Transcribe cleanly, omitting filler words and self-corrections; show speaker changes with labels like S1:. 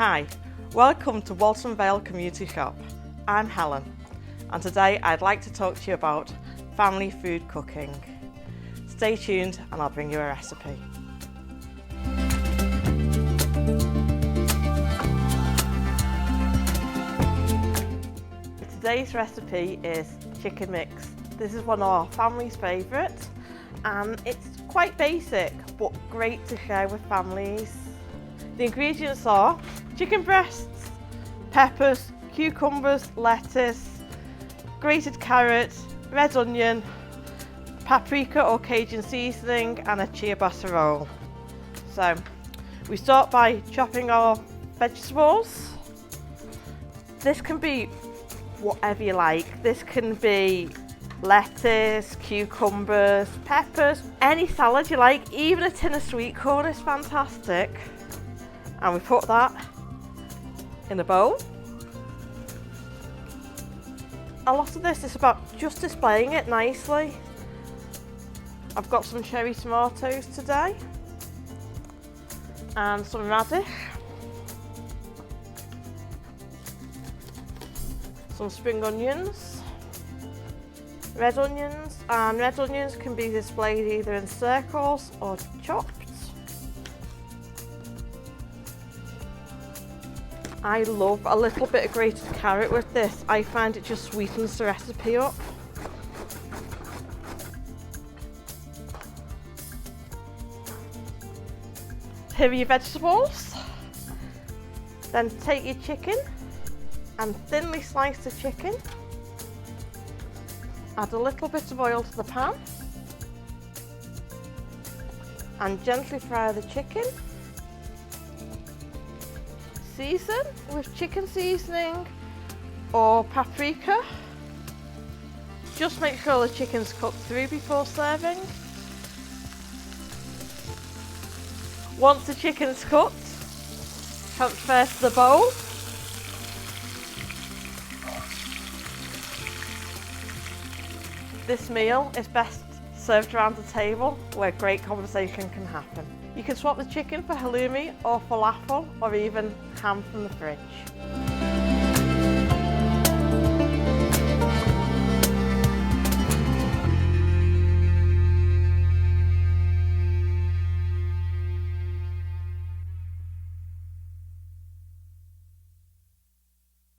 S1: Hi, welcome to Walton Vale Community Shop. I'm Helen, and today I'd like to talk to you about family food cooking. Stay tuned and I'll bring you a recipe. Today's recipe is chicken mix. This is one of our family's favourites, and it's quite basic but great to share with families. The ingredients are chicken breasts, peppers, cucumbers, lettuce, grated carrot, red onion, paprika or Cajun seasoning, and a ciabatta roll. So we start by chopping our vegetables. This can be whatever you like. This can be lettuce, cucumbers, peppers, any salad you like, even a tin of sweet corn is fantastic. And we put that in a bowl. A lot of this is about just displaying it nicely. I've got some cherry tomatoes today and some radish, some spring onions, red onions, and red onions can be displayed either in circles or chopped. I love a little bit of grated carrot with this. I find it just sweetens the recipe up. Here are your vegetables. Then take your chicken and thinly slice the chicken. Add a little bit of oil to the pan and gently fry the chicken. Season with chicken seasoning or paprika. Just make sure the chicken's cooked through before serving. Once the chicken's cooked, transfer to the bowl. This meal is best served around the table where great conversation can happen. You can swap the chicken for halloumi or falafel or even ham from the fridge.